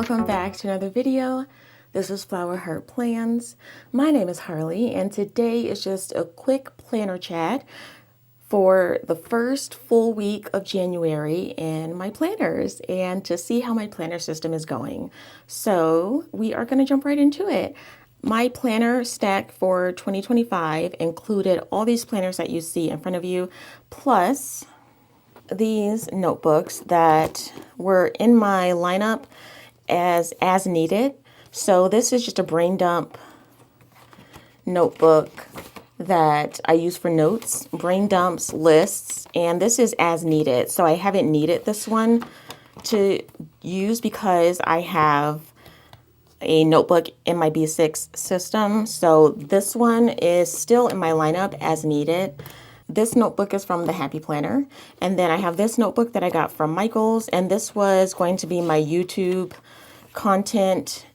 welcome back to another video. This is Flower Heart Plans. My name is Harley, and today is just a quick planner chat for the first full week of January in my planners and to see how my planner system is going. So we are going to jump right into it. My planner stack for 2025 included all these planners that you see in front of you, plus these notebooks that were in my lineup as needed. So this is just a brain dump notebook that I use for notes, brain dumps, lists, and this is as needed. So I haven't needed this one to use because I have a notebook in my B6 system. So this one is still in my lineup as needed. This notebook is from the Happy Planner. And then I have this notebook that I got from Michaels. And this was going to be my YouTube content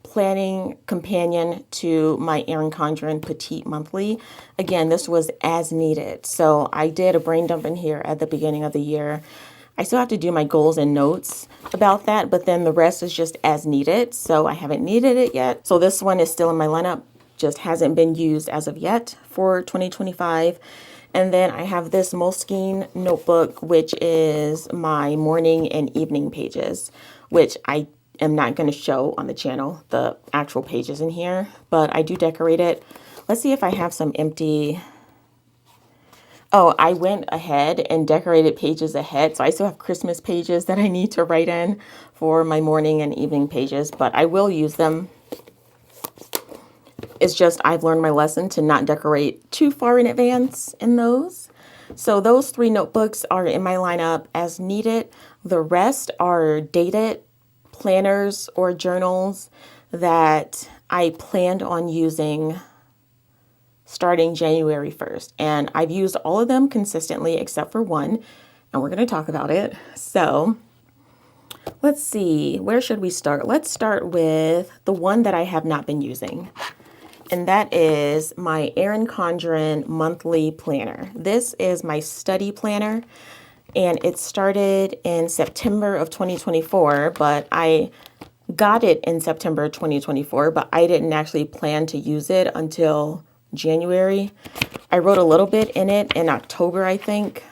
planning companion to my Erin Condren Petite Monthly. Again, this was as needed. So I did a brain dump in here at the beginning of the year. I still have to do my goals and notes about that, but then the rest is just as needed. So I haven't needed it yet. So this one is still in my lineup, just hasn't been used as of yet for 2025. And then I have this Moleskine notebook, which is my morning and evening pages, which I am not going to show on the channel, the actual pages in here, but I do decorate it. Let's see if I have some empty. Oh, I went ahead and decorated pages ahead. So I still have Christmas pages that I need to write in for my morning and evening pages, but I will use them. It's just I've learned my lesson to not decorate too far in advance in those. So those three notebooks are in my lineup as needed. The rest are dated planners or journals that I planned on using starting January 1st. And I've used all of them consistently except for one, and we're going to talk about it. So let's see, where should we start? Let's start with the one that I have not been using. And that is my Erin Condren Monthly Planner. This is my study planner, and it started in September of 2024, but I got it in September 2024, but I didn't actually plan to use it until January. I wrote a little bit in it in October, I think.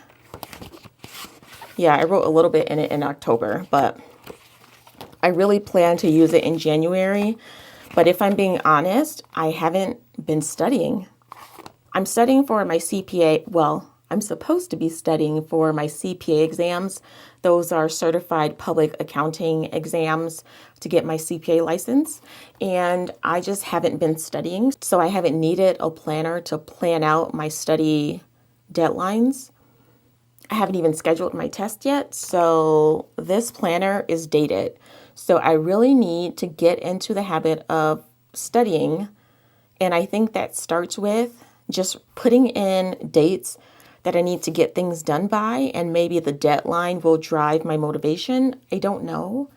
Yeah, I wrote a little bit in it in October, but I really plan to use it in January. But if I'm being honest, I haven't been studying. I'm studying for my CPA. Well, I'm supposed to be studying for my CPA exams. Those are certified public accounting exams to get my CPA license. And I just haven't been studying. So I haven't needed a planner to plan out my study deadlines. I haven't even scheduled my test yet. So this planner is dated. So I really need to get into the habit of studying. And I think that starts with just putting in dates that I need to get things done by. And maybe the deadline will drive my motivation. I don't know.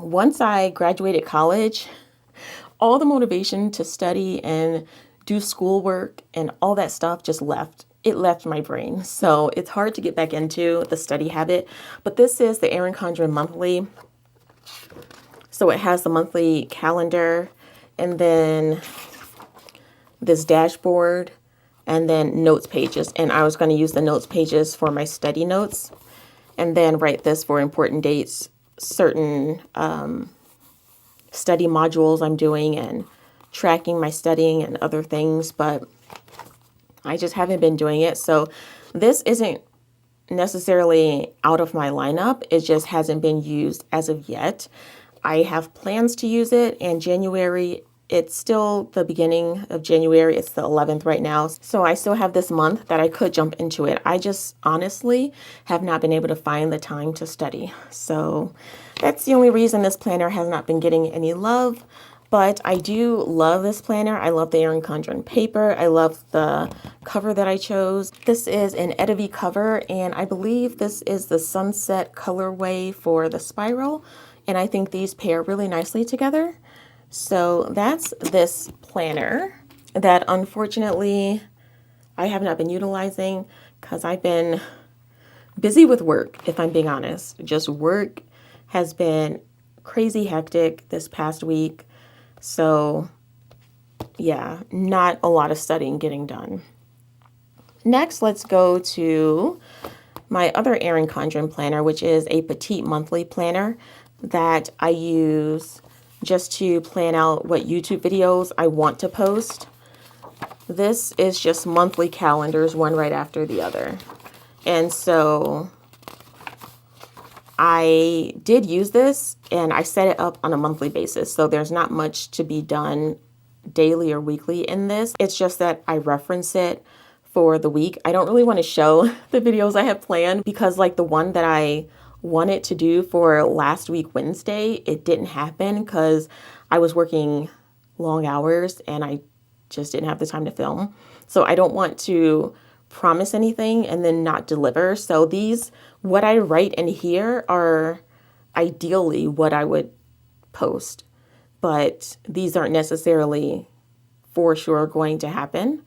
Once I graduated college, all the motivation to study and do schoolwork and all that stuff just left. It left my brain. So it's hard to get back into the study habit. But this is the Erin Condren Monthly. So it has the monthly calendar and then this dashboard and then notes pages. And I was going to use the notes pages for my study notes and then write this for important dates, certain study modules I'm doing and tracking my studying and other things. But I just haven't been doing it. So this isn't necessarily out of my lineup. It just hasn't been used as of yet. I have plans to use it in January. It's still the beginning of January. It's the 11th right now. So I still have this month that I could jump into it. I just honestly have not been able to find the time to study. So that's the only reason this planner has not been getting any love. But I do love this planner. I love the Erin Condren paper. I love the cover that I chose. This is an Etovie cover, and I believe this is the sunset colorway for the spiral. And I think these pair really nicely together. So that's this planner that unfortunately I have not been utilizing because I've been busy with work, if I'm being honest. Just work has been crazy hectic this past week. So yeah, not a lot of studying getting done. Next, let's go to my other Erin Condren planner, which is a petite monthly planner that I use just to plan out what YouTube videos I want to post. This is just monthly calendars, one right after the other. And so I did use this and I set it up on a monthly basis. So there's not much to be done daily or weekly in this. It's just that I reference it for the week. I don't really want to show the videos I have planned because like the one that I wanted to do for last week, Wednesday, it didn't happen because I was working long hours and I just didn't have the time to film. So I don't want to promise anything and then not deliver. So these, what I write in here are ideally what I would post, but these aren't necessarily for sure going to happen.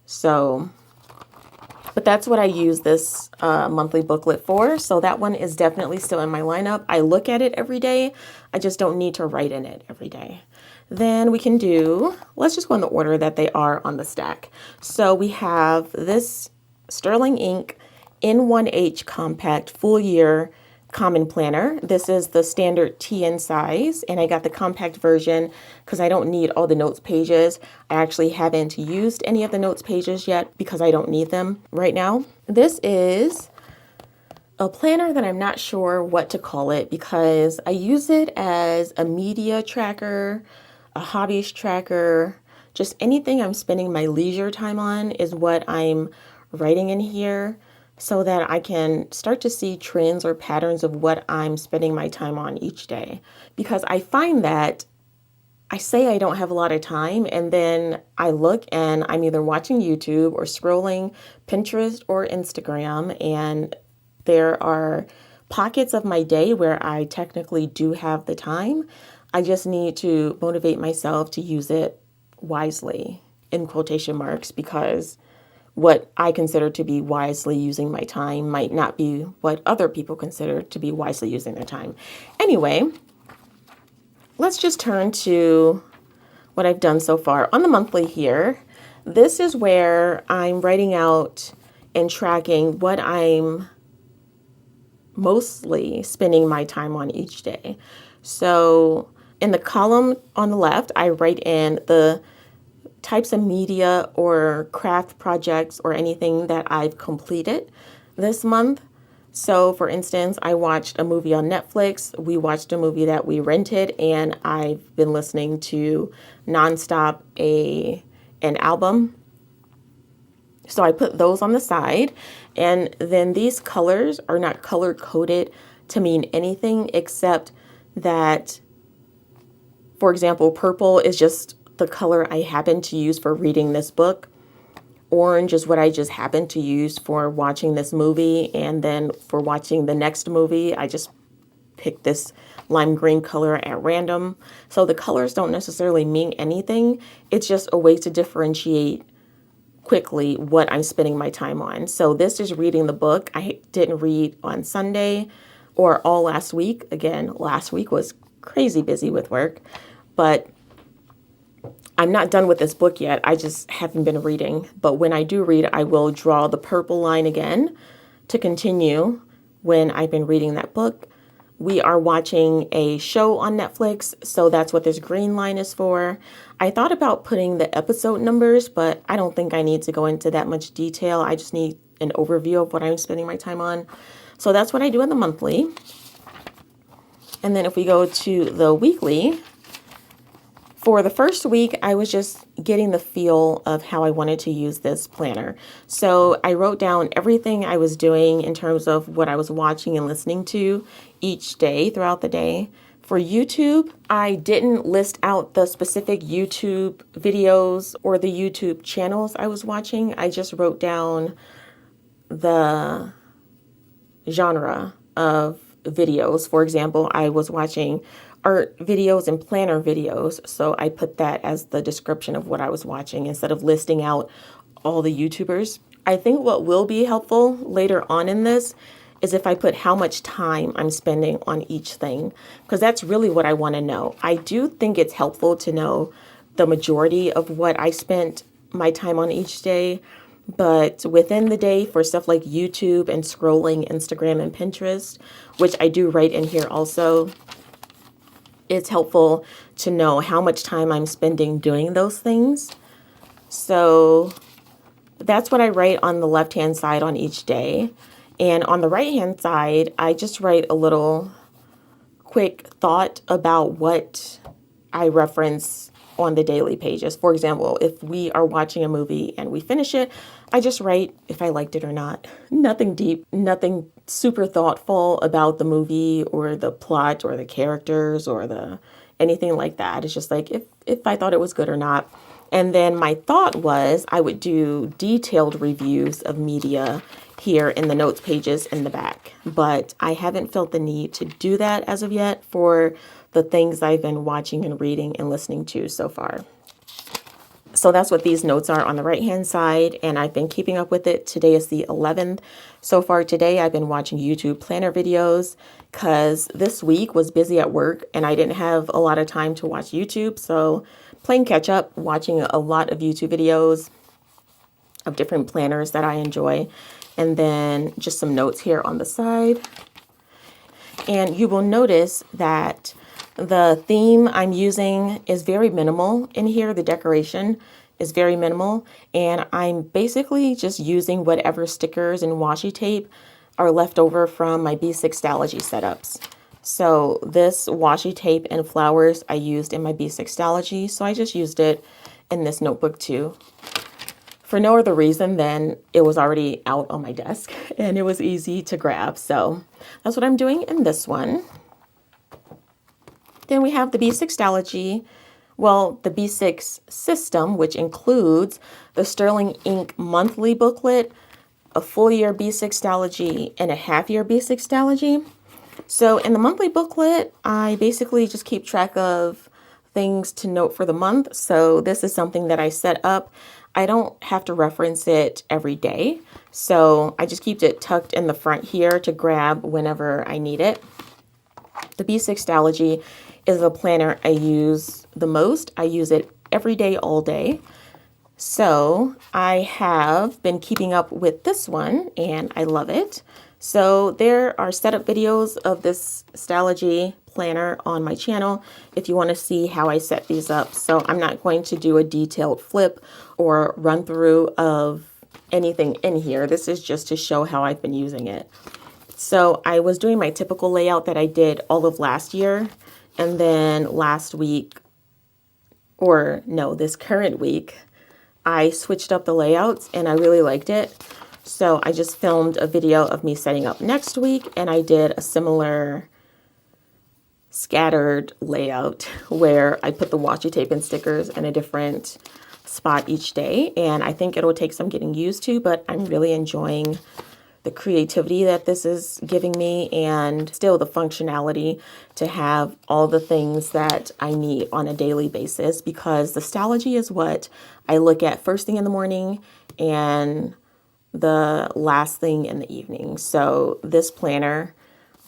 So, but that's what I use this monthly booklet for. So that one is definitely still in my lineup. I look at it every day. I just don't need to write in it every day. Then we can do, let's just go in the order that they are on the stack. So we have this Sterling Ink N1H Compact Full Year Common Planner. This is the standard TN size, and I got the compact version because I don't need all the notes pages. I actually haven't used any of the notes pages yet because I don't need them right now. This is a planner that I'm not sure what to call it because I use it as a media tracker, a hobbies tracker, just anything I'm spending my leisure time on is what I'm writing in here so that I can start to see trends or patterns of what I'm spending my time on each day. Because I find that I say I don't have a lot of time and then I look and I'm either watching YouTube or scrolling Pinterest or Instagram, and there are pockets of my day where I technically do have the time. I just need to motivate myself to use it wisely, in quotation marks, because what I consider to be wisely using my time might not be what other people consider to be wisely using their time. Anyway, let's just turn to what I've done so far. On the monthly here, this is where I'm writing out and tracking what I'm mostly spending my time on each day. So in the column on the left, I write in the types of media or craft projects or anything that I've completed this month. So for instance, I watched a movie on Netflix. We watched a movie that we rented, and I've been listening to nonstop an album. So I put those on the side, and then these colors are not color coded to mean anything except that, for example, purple is just the color I happen to use for reading this book. Orange is what I just happen to use for watching this movie, and then for watching the next movie, I just picked this lime green color at random. So the colors don't necessarily mean anything. It's just a way to differentiate quickly what I'm spending my time on. So this is reading the book. I didn't read on Sunday or all last week. Again, last week was crazy busy with work, but I'm not done with this book yet. I just haven't been reading. But when I do read, I will draw the purple line again to continue when I've been reading that book. We are watching a show on Netflix, so that's what this green line is for. I thought about putting the episode numbers, but I don't think I need to go into that much detail. I just need an overview of what I'm spending my time on. So that's what I do in the monthly. And then if we go to the weekly, for the first week, I was just getting the feel of how I wanted to use this planner. So I wrote down everything I was doing in terms of what I was watching and listening to each day throughout the day. For YouTube, I didn't list out the specific YouTube videos or the YouTube channels I was watching. I just wrote down the genre of videos. For example, I was watching art videos and planner videos, so I put that as the description of what I was watching instead of listing out all the YouTubers. I think what will be helpful later on in this is if I put how much time I'm spending on each thing, because that's really what I want to know. I do think it's helpful to know the majority of what I spent my time on each day, but within the day for stuff like YouTube and scrolling Instagram and Pinterest, which I do write in here also, it's helpful to know how much time I'm spending doing those things. So that's what I write on the left-hand side on each day. And on the right-hand side, I just write a little quick thought about what I reference on the daily pages. For example, if we are watching a movie and we finish it, I just write if I liked it or not. Nothing deep, nothing super thoughtful about the movie or the plot or the characters or the anything like that. It's just like if I thought it was good or not. And then my thought was I would do detailed reviews of media here in the notes pages in the back. But I haven't felt the need to do that as of yet for the things I've been watching and reading and listening to so far. So that's what these notes are on the right-hand side, and I've been keeping up with it. Today is the 11th. So far today, I've been watching YouTube planner videos because this week was busy at work and I didn't have a lot of time to watch YouTube. So playing catch up, watching a lot of YouTube videos of different planners that I enjoy, and then just some notes here on the side. And you will notice that the theme I'm using is very minimal in here. The decoration is very minimal, and I'm basically just using whatever stickers and washi tape are left over from my B6talogy setups. So this washi tape and flowers I used in my B6talogy, so I just used it in this notebook too. For no other reason than it was already out on my desk and it was easy to grab. So that's what I'm doing in this one. Then we have the B6talogy, well, the B6 system, which includes the Sterling Ink monthly booklet, a full year B6talogy, and a half year B6talogy. So in the monthly booklet, I basically just keep track of things to note for the month. So this is something that I set up. I don't have to reference it every day. So I just keep it tucked in the front here to grab whenever I need it. The B6talogy is the planner I use the most. I use it every day, all day. So I have been keeping up with this one and I love it. So there are setup videos of this Stalogy planner on my channel if you want to see how I set these up. So I'm not going to do a detailed flip or run through of anything in here. This is just to show how I've been using it. So I was doing my typical layout that I did all of last year. And then last week, or no, this current week, I switched up the layouts and I really liked it. So I just filmed a video of me setting up next week and I did a similar scattered layout where I put the washi tape and stickers in a different spot each day. And I think it'll take some getting used to, but I'm really enjoying the creativity that this is giving me and still the functionality to have all the things that I need on a daily basis, because the Stalogy is what I look at first thing in the morning and the last thing in the evening. So this planner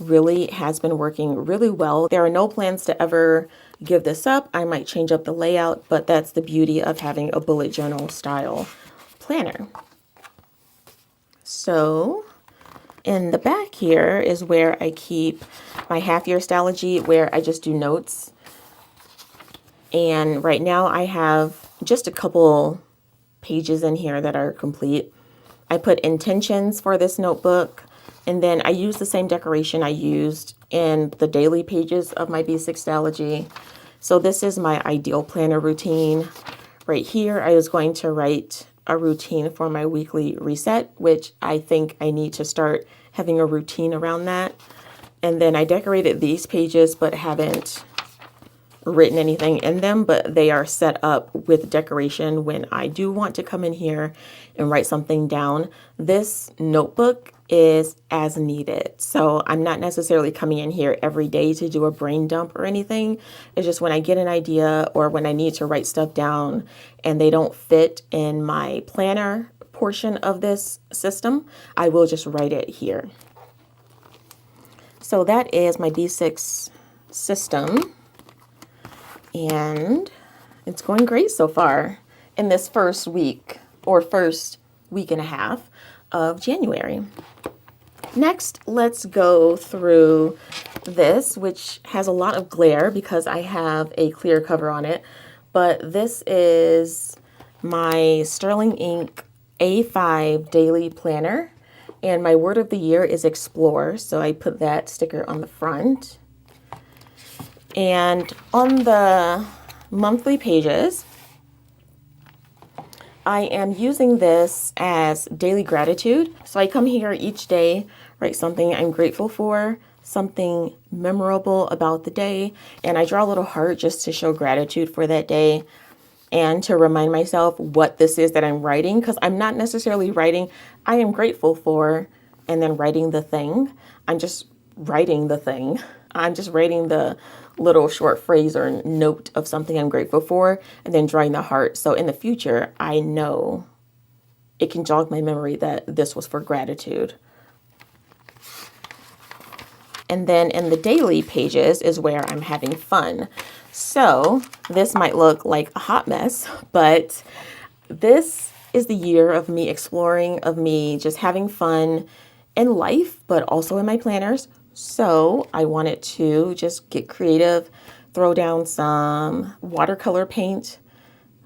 really has been working really well. There are no plans to ever give this up. I might change up the layout, but that's the beauty of having a bullet journal style planner. So in the back here is where I keep my half year Stalogy, where I just do notes. And right now I have just a couple pages in here that are complete. I put intentions for this notebook, and then I use the same decoration I used in the daily pages of my B6talogy. So this is my ideal planner routine. Right here, I was going to write a routine for my weekly reset, which I think I need to start having a routine around that. And then I decorated these pages, but haven't written anything in them, but they are set up with decoration when I do want to come in here and write something down. This notebook is as needed. So I'm not necessarily coming in here every day to do a brain dump or anything. It's just when I get an idea or when I need to write stuff down and they don't fit in my planner portion of this system, I will just write it here. So that is my B6 system, and it's going great so far in this first week or first week and a half of January. Next, let's go through this, which has a lot of glare because I have a clear cover on it, but this is my Sterling Ink A5 Daily Planner, and my word of the year is explore, so I put that sticker on the front. And on the monthly pages, I am using this as daily gratitude. So I come here each day, write something I'm grateful for, something memorable about the day, and I draw a little heart just to show gratitude for that day and to remind myself what this is that I'm writing, because I'm not necessarily writing I am grateful for and then writing the thing. I'm just writing the thing. I'm just writing the little short phrase or note of something I'm grateful for and then drawing the heart. So in the future, I know it can jog my memory that this was for gratitude. And then in the daily pages is where I'm having fun. So this might look like a hot mess, but this is the year of me exploring, of me just having fun in life, but also in my planners. So I wanted to just get creative, throw down some watercolor paint,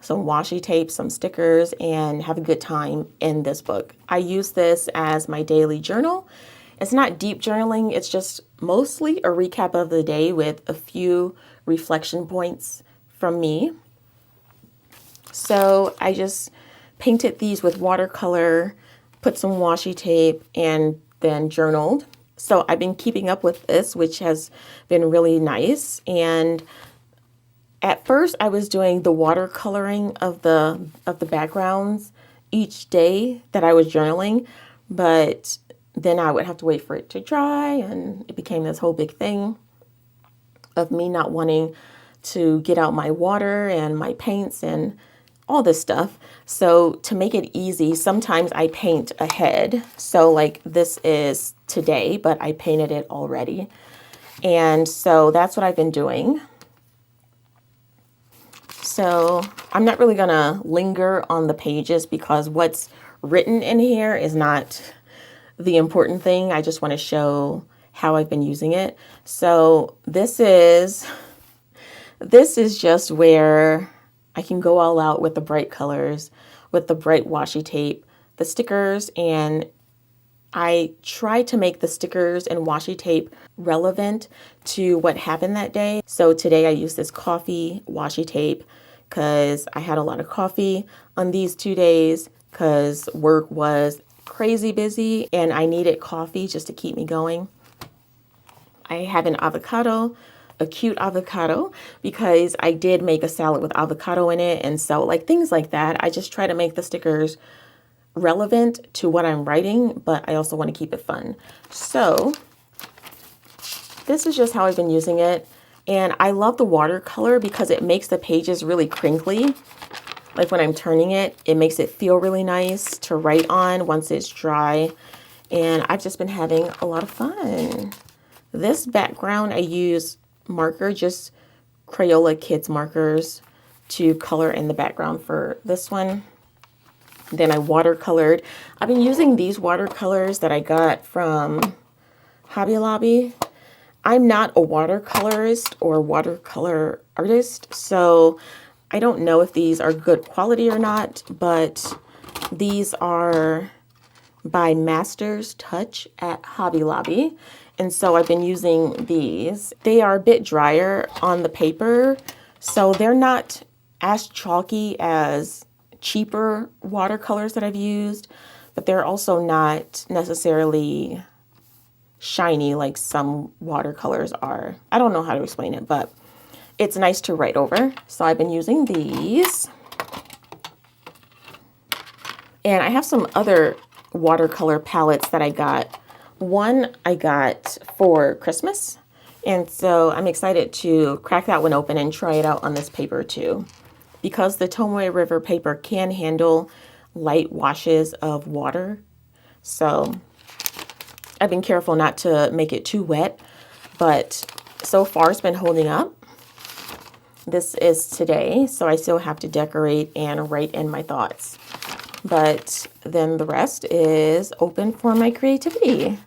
some washi tape, some stickers, and have a good time in this book. I use this as my daily journal. It's not deep journaling, it's just mostly a recap of the day with a few reflection points from me. So I just painted these with watercolor, put some washi tape, and then journaled. So I've been keeping up with this, which has been really nice. And at first I was doing the watercoloring of the backgrounds each day that I was journaling, but then I would have to wait for it to dry, and it became this whole big thing of me not wanting to get out my water and my paints and all this stuff. So to make it easy, sometimes I paint ahead. So like this is today, but I painted it already. And so that's what I've been doing. So I'm not really gonna linger on the pages because what's written in here is not the important thing. I just want to show how I've been using it. So this is just where I can go all out with the bright colors, with the bright washi tape, the stickers, and I try to make the stickers and washi tape relevant to what happened that day. So today I used this coffee washi tape because I had a lot of coffee on these 2 days because work was crazy busy and I needed coffee just to keep me going. I have an avocado, a cute avocado, because I did make a salad with avocado in it. And so like things like that, I just try to make the stickers relevant to what I'm writing, but I also want to keep it fun. So this is just how I've been using it. And I love the watercolor because it makes the pages really crinkly. Like when I'm turning it, it makes it feel really nice to write on once it's dry. And I've just been having a lot of fun. This background, I use marker, just Crayola Kids markers to color in the background for this one. Then I watercolored. I've been using these watercolors that I got from Hobby Lobby. I'm not a watercolorist or watercolor artist, so I don't know if these are good quality or not, but these are by Masters Touch at Hobby Lobby. And so I've been using these. They are a bit drier on the paper, so they're not as chalky as cheaper watercolors that I've used, but they're also not necessarily shiny like some watercolors are. I don't know how to explain it, but it's nice to write over. So I've been using these. And I have some other watercolor palettes that I got. One I got for Christmas. And so I'm excited to crack that one open and try it out on this paper too. Because the Tomoe River paper can handle light washes of water. So I've been careful not to make it too wet but so far it's been holding up. This is today, so I still have to decorate and write in my thoughts. But then the rest is open for my creativity.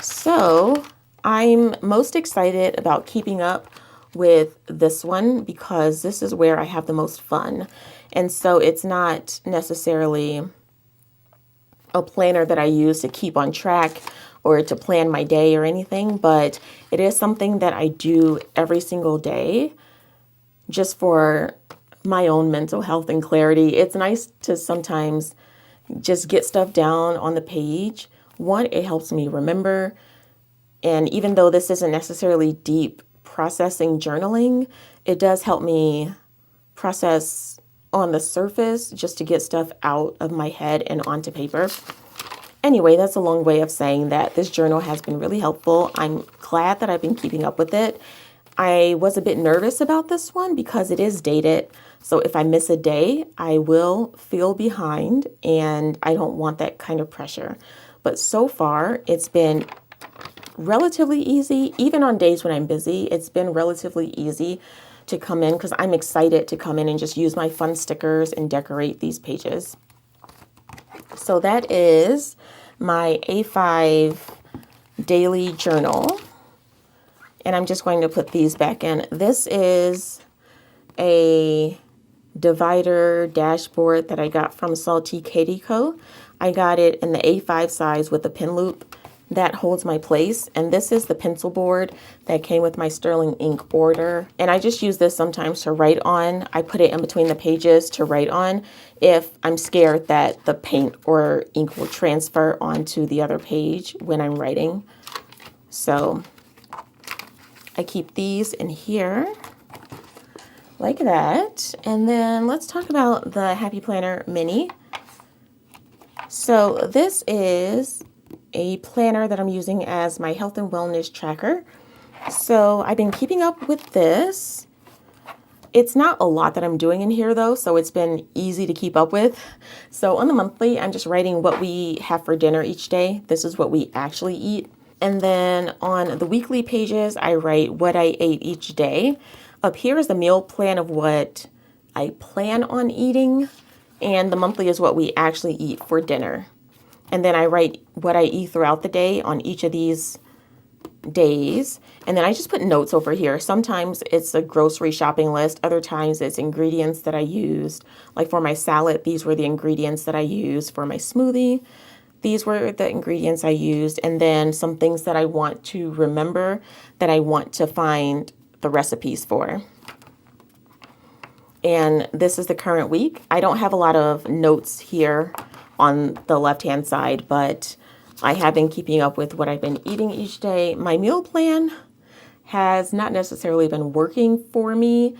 So I'm most excited about keeping up with this one because this is where I have the most fun. And so it's not necessarily a planner that I use to keep on track or to plan my day or anything, but it is something that I do every single day just for my own mental health and clarity. It's nice to sometimes just get stuff down on the page. One, it helps me remember. And even though this isn't necessarily deep processing journaling, it does help me process on the surface just to get stuff out of my head and onto paper. Anyway, that's a long way of saying that this journal has been really helpful. I'm glad that I've been keeping up with it. I was a bit nervous about this one because it is dated. So if I miss a day, I will feel behind, and I don't want that kind of pressure. But so far, it's been relatively easy. Even on days when I'm busy, it's been relatively easy to come in because I'm excited to come in and just use my fun stickers and decorate these pages. So that is my A5 daily journal. And I'm just going to put these back in. This is a divider dashboard that I got from Salty Katie Co. I got it in the A5 size with a pen loop that holds my place. And this is the pencil board that came with my Sterling ink order. And I just use this sometimes to write on. I put it in between the pages to write on if I'm scared that the paint or ink will transfer onto the other page when I'm writing. So I keep these in here like that. And then let's talk about the Happy Planner Mini. So this is a planner that I'm using as my health and wellness tracker. So I've been keeping up with this. It's not a lot that I'm doing in here though, so it's been easy to keep up with. So on the monthly, I'm just writing what we have for dinner each day. This is what we actually eat. And then on the weekly pages, I write what I ate each day. Up here is the meal plan of what I plan on eating. And the monthly is what we actually eat for dinner. And then I write what I eat throughout the day on each of these days. And then I just put notes over here. Sometimes it's a grocery shopping list. Other times it's ingredients that I used. Like for my salad, these were the ingredients that I used. For my smoothie, these were the ingredients I used. And then some things that I want to remember that I want to find the recipes for. And this is the current week. I don't have a lot of notes here on the left-hand side, but I have been keeping up with what I've been eating each day. My meal plan has not necessarily been working for me,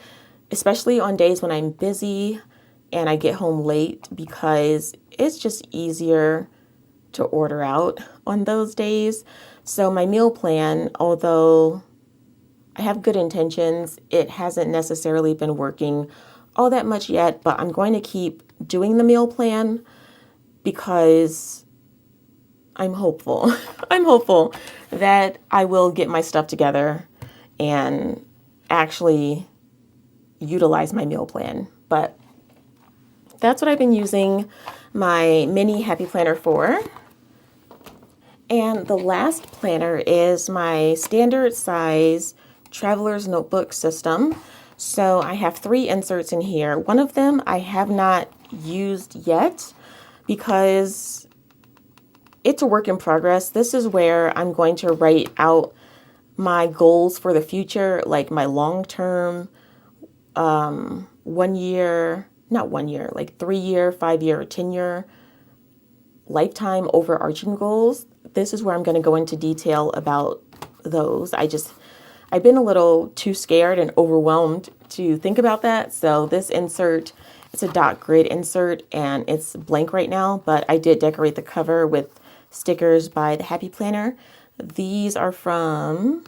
especially on days when I'm busy and I get home late, because it's just easier to order out on those days. So my meal plan, although I have good intentions, it hasn't necessarily been working all that much yet, but I'm going to keep doing the meal plan because I'm hopeful. I'm hopeful that I will get my stuff together and actually utilize my meal plan. But that's what I've been using my mini Happy Planner for. And the last planner is my standard size Traveler's Notebook system. So I have 3 inserts in here. One of them I have not used yet because it's a work in progress. This is where I'm going to write out my goals for the future, like my long-term, 1 year, not 1 year, like 3 year, 5 year, or 10 year lifetime overarching goals. This is where I'm going to go into detail about those. I've been a little too scared and overwhelmed to think about that. So this insert, it's a dot grid insert and it's blank right now, but I did decorate the cover with stickers by the Happy Planner. These are from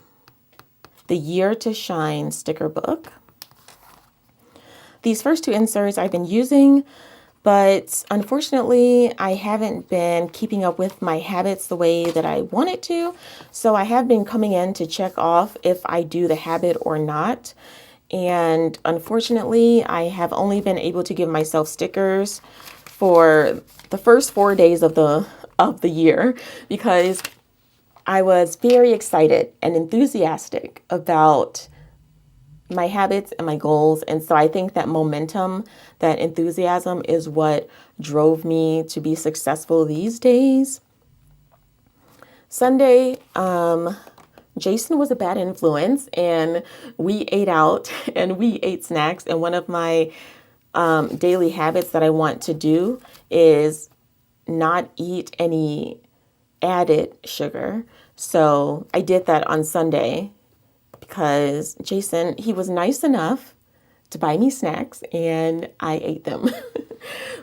the Year to Shine sticker book. These first 2 inserts I've been using, But unfortunately, I haven't been keeping up with my habits the way that I wanted to. So I have been coming in to check off if I do the habit or not. And unfortunately, I have only been able to give myself stickers for the first 4 days of the year because I was very excited and enthusiastic about my habits and my goals. And so I think that momentum, that enthusiasm is what drove me to be successful these days. Sunday, Jason was a bad influence and we ate out and we ate snacks. And one of my daily habits that I want to do is not eat any added sugar. So I did that on Sunday because Jason, he was nice enough to buy me snacks and I ate them.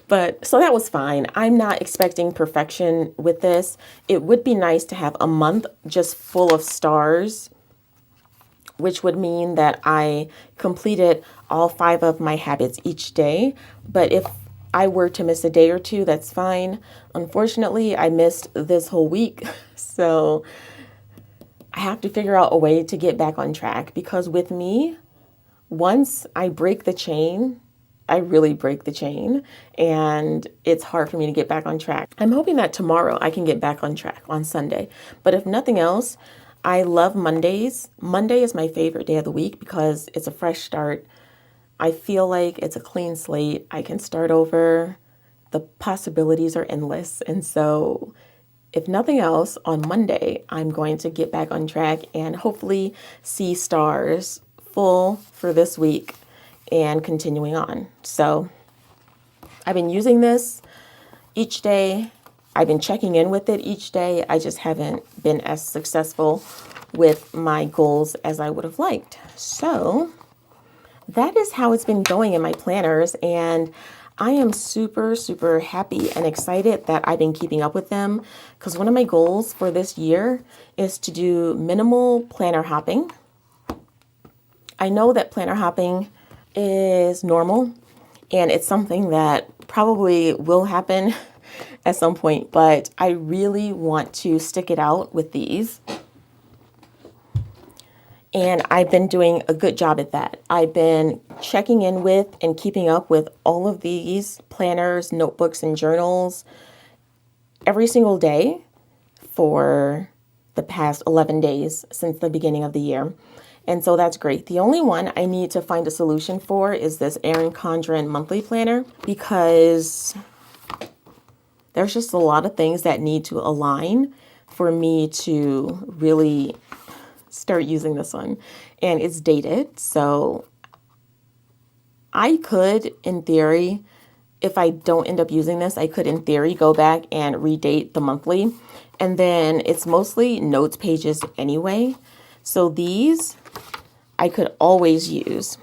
But so that was fine. I'm not expecting perfection with this. It would be nice to have a month just full of stars, which would mean that I completed all 5 of my habits each day. But if I were to miss a day or two, that's fine. Unfortunately, I missed this whole week. So I have to figure out a way to get back on track because with me, once I break the chain, I really break the chain and it's hard for me to get back on track. I'm hoping that tomorrow I can get back on track on Sunday. But if nothing else, I love Mondays. Monday is my favorite day of the week because it's a fresh start. I feel like it's a clean slate. I can start over. The possibilities are endless. And so if nothing else, on Monday, I'm going to get back on track and hopefully see stars full for this week and continuing on. So I've been using this each day. I've been checking in with it each day. I just haven't been as successful with my goals as I would have liked. So that is how it's been going in my planners. And I am super, super happy and excited that I've been keeping up with them because one of my goals for this year is to do minimal planner hopping. I know that planner hopping is normal and it's something that probably will happen at some point, but I really want to stick it out with these. And I've been doing a good job at that. I've been checking in with and keeping up with all of these planners, notebooks, and journals every single day for the past 11 days since the beginning of the year. And so that's great. The only one I need to find a solution for is this Erin Condren monthly planner because there's just a lot of things that need to align for me to really start using this one. And it's dated. So I could, in theory, if I don't end up using this, I could, in theory, go back and redate the monthly. And then it's mostly notes pages anyway. So these I could always use.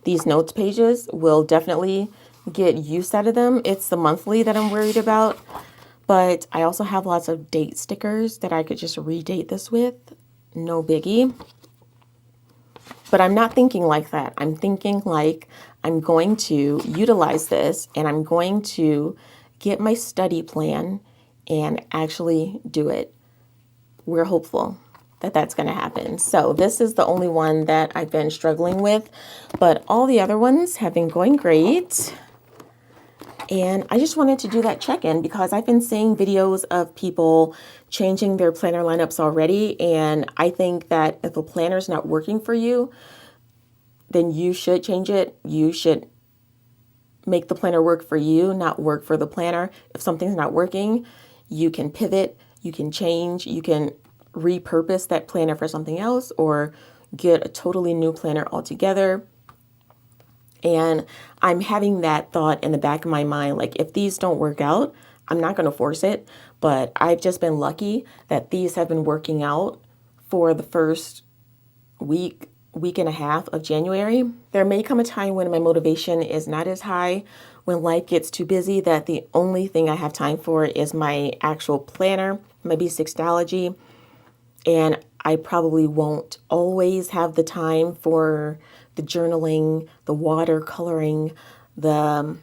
These notes pages will definitely get use out of them. It's the monthly that I'm worried about. But I also have lots of date stickers that I could just redate this with. No biggie. But I'm not thinking like that. I'm thinking like I'm going to utilize this and I'm going to get my study plan and actually do it. We're hopeful that that's going to happen. So this is the only one that I've been struggling with, but all the other ones have been going great. And I just wanted to do that check-in because I've been seeing videos of people changing their planner lineups already. And I think that if a planner is not working for you, then you should change it. You should make the planner work for you, not work for the planner. If something's not working, you can pivot, you can change, you can repurpose that planner for something else or get a totally new planner altogether. And I'm having that thought in the back of my mind, like if these don't work out, I'm not going to force it. But I've just been lucky that these have been working out for the first week and a half of January. There may come a time when my motivation is not as high, when life gets too busy, that the only thing I have time for is my actual planner, my B6ology. And I probably won't always have the time for the journaling, the watercoloring, the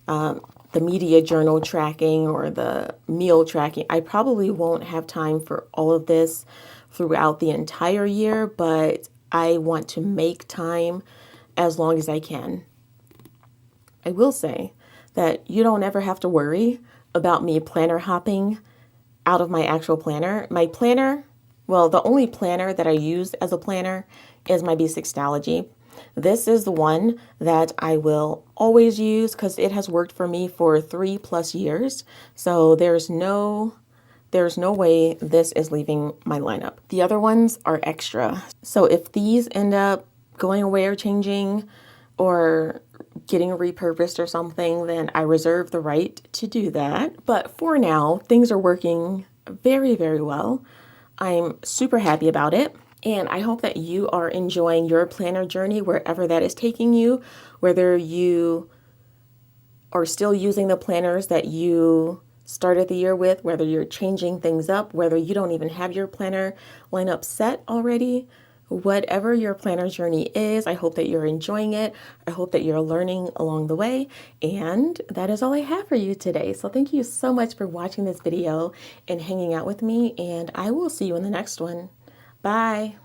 the media journal tracking or the meal tracking. I probably won't have time for all of this throughout the entire year, but I want to make time as long as I can. I will say that you don't ever have to worry about me planner hopping out of my actual planner. My planner, well, the only planner that I use as a planner is my Besixology. This is the one that I will always use because it has worked for me for 3+ years. So there's no way this is leaving my lineup. The other ones are extra. So if these end up going away or changing or getting repurposed or something, then I reserve the right to do that. But for now, things are working very, very well. I'm super happy about it. And I hope that you are enjoying your planner journey wherever that is taking you, whether you are still using the planners that you started the year with, whether you're changing things up, whether you don't even have your planner lineup set already. Whatever your planner journey is, I hope that you're enjoying it. I hope that you're learning along the way. And that is all I have for you today. So thank you so much for watching this video and hanging out with me. And I will see you in the next one. Bye.